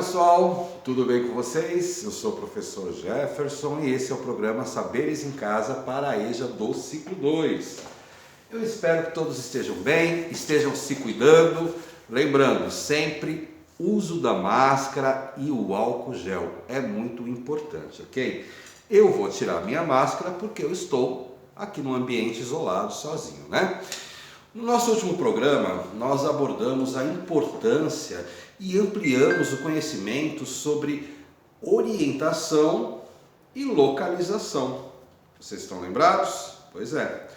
pessoal, tudo bem com vocês? Eu sou o professor Jefferson e esse é o programa Saberes em Casa para a EJA do ciclo 2. Eu espero que todos estejam bem, estejam se cuidando, lembrando sempre uso da máscara e o álcool gel é muito importante, ok? Eu vou tirar minha máscara porque eu estou aqui num ambiente isolado, sozinho, né? No nosso último programa, nós abordamos a importância e ampliamos o conhecimento sobre orientação e localização. Vocês estão lembrados? Pois é.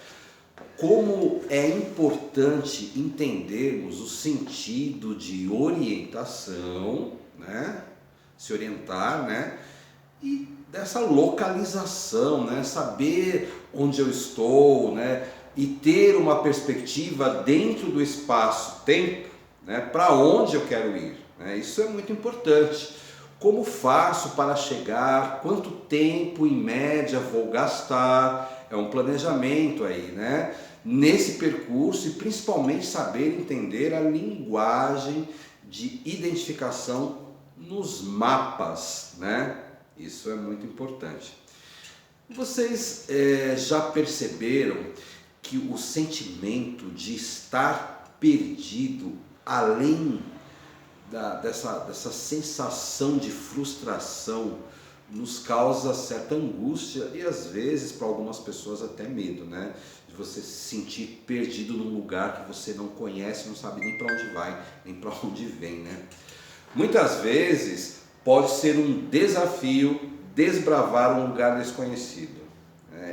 Como é importante entendermos o sentido de orientação, né? Se orientar, né? E dessa localização, né? Saber onde eu estou, né? E ter uma perspectiva dentro do espaço-tempo, né, para onde eu quero ir. Né? Isso é muito importante. Como faço para chegar? Quanto tempo em média vou gastar? É um planejamento aí, né? Nesse percurso e principalmente saber entender a linguagem de identificação nos mapas, né? Isso é muito importante. Vocês já perceberam que o sentimento de estar perdido, além dessa sensação de frustração, nos causa certa angústia e às vezes para algumas pessoas até medo, né? De você se sentir perdido num lugar que você não conhece, não sabe nem para onde vai, nem para onde vem, né? Muitas vezes pode ser um desafio desbravar um lugar desconhecido.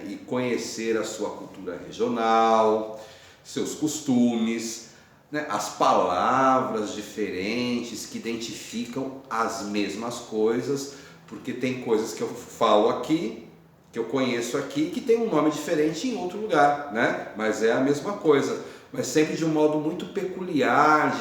E conhecer a sua cultura regional, seus costumes, né, as palavras diferentes que identificam as mesmas coisas, porque tem coisas que eu falo aqui, que eu conheço aqui, que tem um nome diferente em outro lugar, né? Mas é a mesma coisa, mas sempre de um modo muito peculiar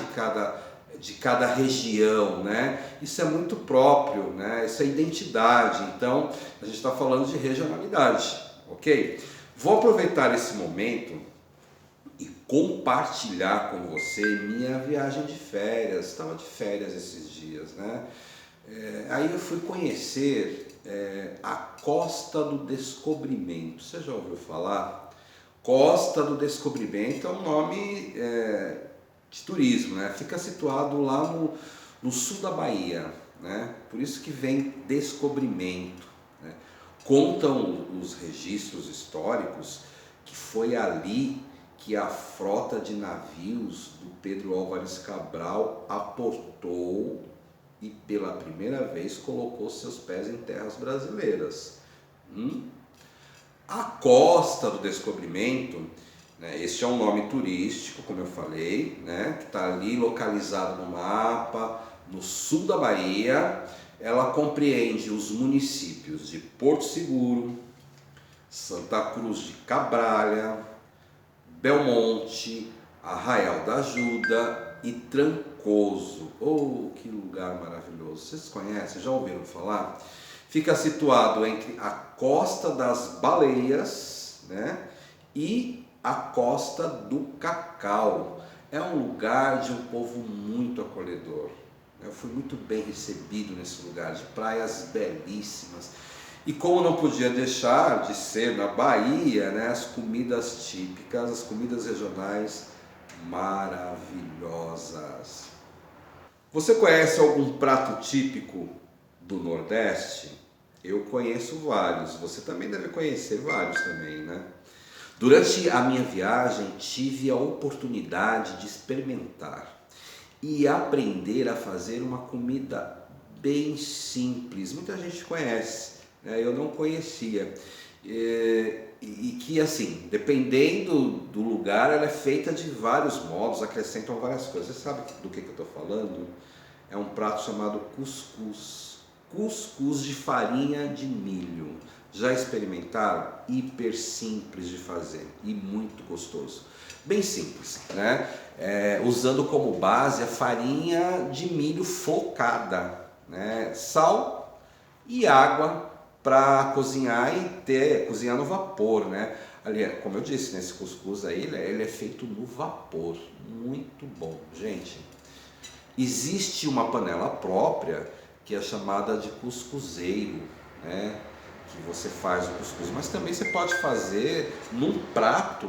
de cada região, né? Isso é muito próprio, né? Isso é identidade, então a gente está falando de regionalidade. Ok? Vou aproveitar esse momento e compartilhar com você minha viagem de férias. Estava de férias esses dias, né? Aí eu fui conhecer a Costa do Descobrimento. Você já ouviu falar? Costa do Descobrimento é um nome de turismo, né? Fica situado lá no sul da Bahia, né? Por isso que vem descobrimento. Né? Contam os registros históricos que foi ali que a frota de navios do Pedro Álvares Cabral aportou e pela primeira vez colocou seus pés em terras brasileiras. A Costa do Descobrimento, né, este é um nome turístico, como eu falei, né, que está ali localizado no mapa, no sul da Bahia. Ela compreende os municípios de Porto Seguro, Santa Cruz de Cabralha, Belmonte, Arraial da Ajuda e Trancoso. Oh, que lugar maravilhoso! Vocês conhecem? Já ouviram falar? Fica situado entre a Costa das Baleias, né, e a Costa do Cacau. É um lugar de um povo muito acolhedor. Eu fui muito bem recebido nesse lugar, de praias belíssimas. E como não podia deixar de ser na Bahia, né, as comidas típicas, as comidas regionais maravilhosas. Você conhece algum prato típico do Nordeste? Eu conheço vários, você também deve conhecer vários também, né? Durante a minha viagem tive a oportunidade de experimentar e aprender a fazer uma comida bem simples. Muita gente conhece, né? Eu não conhecia. E que assim, dependendo do lugar, ela é feita de vários modos, acrescentam várias coisas. Você sabe do que eu estou falando? É um prato chamado cuscuz. Cuscuz de farinha de milho. Já experimentaram? Hiper simples de fazer e muito gostoso. Bem simples, né? Usando como base a farinha de milho flocada, né? Sal e água para cozinhar e cozinhar no vapor, né? Ali, como eu disse, nesse cuscuz aí, ele é feito no vapor. Muito bom, gente. Existe uma panela própria que é chamada de cuscuzeiro, né? Que você faz o cuscuz, mas também você pode fazer num prato,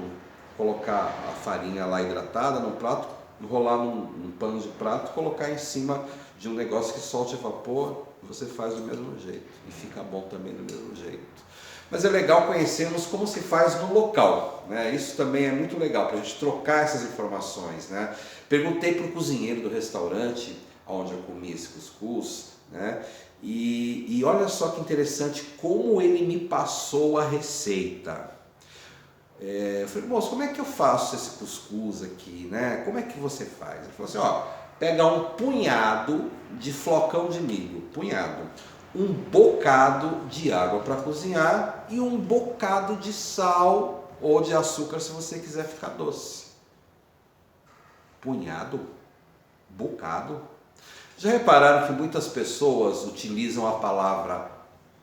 colocar a farinha lá hidratada num prato, enrolar num pano de prato, colocar em cima de um negócio que solte vapor, você faz do mesmo jeito e fica bom também do mesmo jeito. Mas é legal conhecermos como se faz no local, né? Isso também é muito legal para a gente trocar essas informações, né? Perguntei para o cozinheiro do restaurante onde eu comi esse cuscuz, né? E olha só que interessante como ele me passou a receita. Eu falei, moço, como é que eu faço esse cuscuz aqui, né? Como é que você faz? Ele falou assim, ó, pega um punhado de flocão de milho, punhado, um bocado de água para cozinhar e um bocado de sal ou de açúcar se você quiser ficar doce. Punhado, bocado. Já repararam que muitas pessoas utilizam a palavra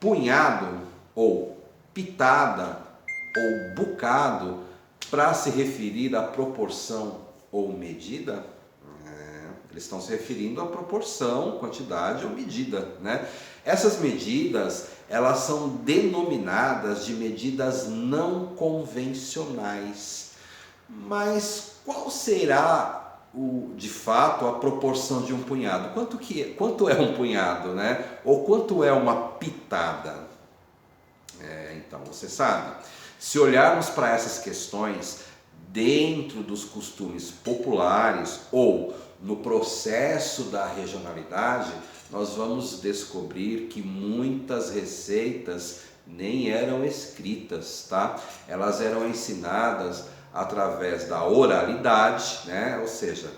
punhado ou pitada ou bocado para se referir à proporção ou medida? Eles estão se referindo à proporção, quantidade ou medida, né? Essas medidas, elas são denominadas de medidas não convencionais. Mas qual será de fato a proporção de um punhado? Quanto é um punhado, né? Ou quanto é uma pitada? Então você sabe, se olharmos para essas questões dentro dos costumes populares ou no processo da regionalidade, nós vamos descobrir que muitas receitas nem eram escritas, tá? Elas eram ensinadas através da oralidade, né? Ou seja,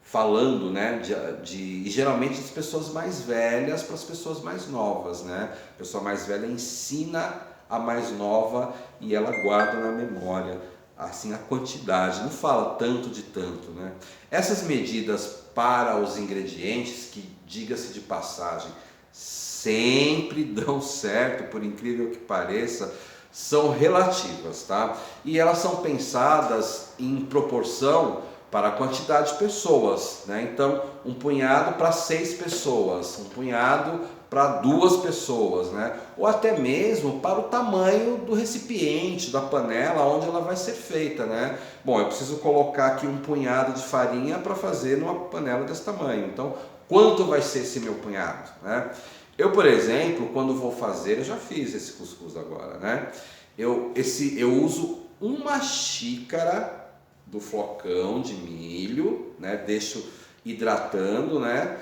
falando, né, e geralmente das pessoas mais velhas para as pessoas mais novas, né? A pessoa mais velha ensina a mais nova e ela guarda na memória, assim, a quantidade, não fala tanto de tanto, né? Essas medidas para os ingredientes, que diga-se de passagem, sempre dão certo, por incrível que pareça, são relativas, tá? E elas são pensadas em proporção para a quantidade de pessoas, né? Então, um punhado para 6 pessoas, um punhado para 2 pessoas, né? Ou até mesmo para o tamanho do recipiente, da panela onde ela vai ser feita, né? Bom, eu preciso colocar aqui um punhado de farinha para fazer numa panela desse tamanho. Então, quanto vai ser esse meu punhado, né? Eu, por exemplo, quando vou fazer, eu já fiz esse cuscuz agora, né? Eu uso uma xícara do flocão de milho, né? Deixo hidratando, né?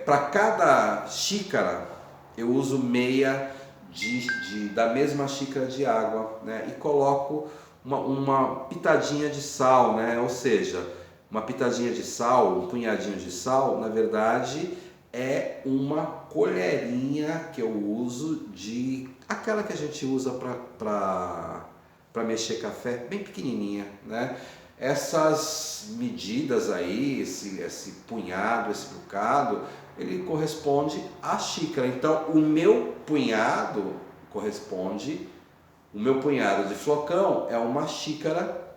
Para cada xícara eu uso meia da mesma xícara de água, né? E coloco uma pitadinha de sal, né? Ou seja, uma pitadinha de sal, um punhadinho de sal, na verdade é uma colherinha que eu uso aquela que a gente usa para mexer café, bem pequenininha, né? Essas medidas aí, esse punhado, esse bocado, ele corresponde à xícara. Então, o meu punhado de flocão é uma xícara,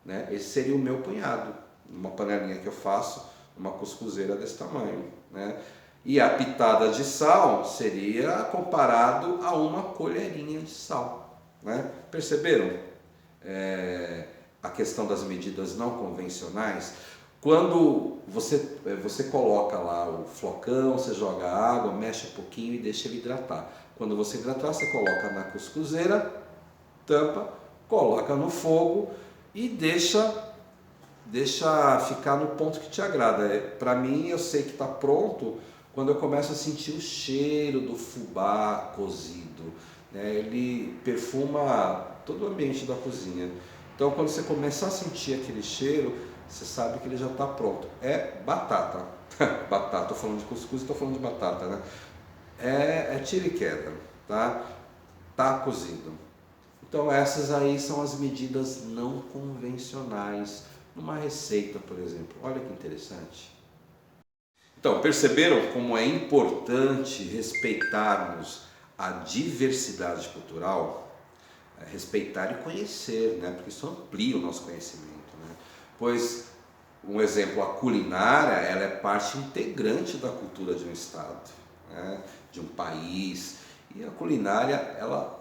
né? Esse seria o meu punhado, uma panelinha que eu faço, uma cuscuzeira desse tamanho, né? E a pitada de sal seria comparado a uma colherinha de sal, né? Perceberam? A questão das medidas não convencionais. Quando você coloca lá o flocão, você joga água, mexe um pouquinho e deixa ele hidratar. Quando você hidratar, você coloca na cuscuzeira, tampa, coloca no fogo e deixa ficar no ponto que te agrada. Para mim, eu sei que está pronto quando eu começo a sentir o cheiro do fubá cozido, né? Ele perfuma todo o ambiente da cozinha. Então, quando você começar a sentir aquele cheiro, você sabe que ele já está pronto. É batata. Batata, estou falando de cuscuz, estou falando de batata, né? É tiro e queda, tá? Tá cozido. Então, essas aí são as medidas não convencionais numa receita, por exemplo. Olha que interessante. Então, perceberam como é importante respeitarmos a diversidade cultural? Respeitar e conhecer, né? Porque isso amplia o nosso conhecimento, né? Pois um exemplo, a culinária, ela é parte integrante da cultura de um estado, né? De um país. E a culinária, ela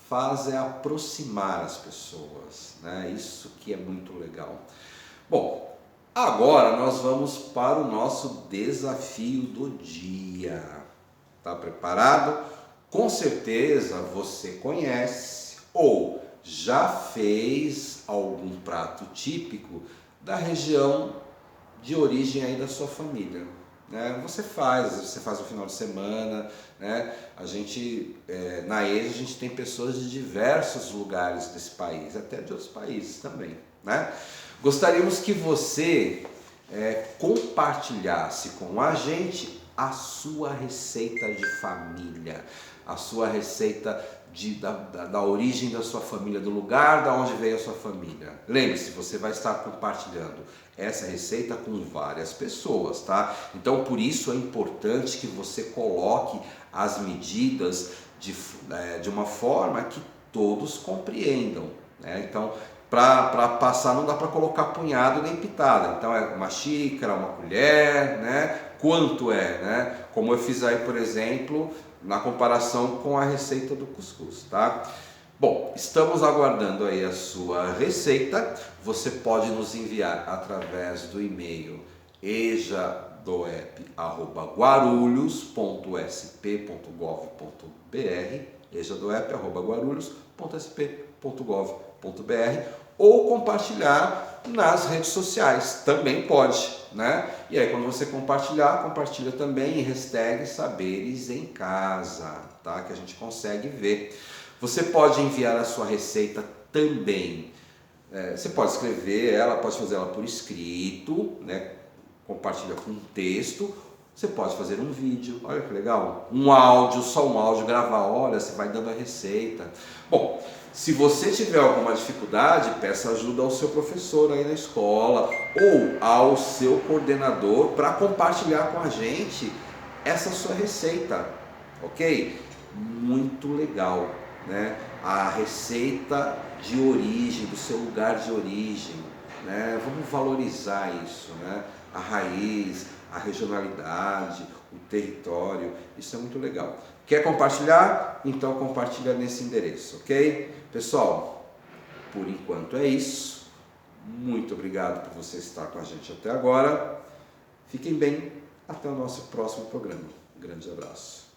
faz aproximar as pessoas, né? Isso que é muito legal. Bom, agora nós vamos para o nosso desafio do dia. Tá preparado? Com certeza você conhece ou já fez algum prato típico da região de origem aí da sua família, né? Você faz no final de semana, né? A gente, na EJA, a gente tem pessoas de diversos lugares desse país, até de outros países também, né? Gostaríamos que você compartilhasse com a gente a sua receita de família, a sua receita da origem da sua família, do lugar da onde veio a sua família. Lembre-se, você vai estar compartilhando essa receita com várias pessoas, tá? Então, por isso é importante que você coloque as medidas de uma forma que todos compreendam, né? Então, para passar não dá para colocar punhado nem pitada, então é uma xícara, uma colher, né? Quanto é, né? Como eu fiz aí, por exemplo, na comparação com a receita do cuscuz, tá? Bom, estamos aguardando aí a sua receita. Você pode nos enviar através do e-mail ejadoep@guarulhos.sp.gov.br, ejadoep@guarulhos.sp.gov.br, ou compartilhar nas redes sociais, também pode, né? E aí quando você compartilhar, compartilha também em hashtag Saberes em Casa, tá? Que a gente consegue ver. Você pode enviar a sua receita também. Você pode escrever ela, pode fazer ela por escrito, né? Compartilha com um texto. Você pode fazer um vídeo, olha que legal, um áudio, só um áudio, gravar, olha, você vai dando a receita. Bom, se você tiver alguma dificuldade, peça ajuda ao seu professor aí na escola ou ao seu coordenador para compartilhar com a gente essa sua receita, ok? Muito legal, né? A receita de origem, do seu lugar de origem, né? Vamos valorizar isso, né? A raiz, a regionalidade, o território, isso é muito legal. Quer compartilhar? Então compartilha nesse endereço, ok? Pessoal, por enquanto é isso. Muito obrigado por você estar com a gente até agora. Fiquem bem, até o nosso próximo programa. Um grande abraço.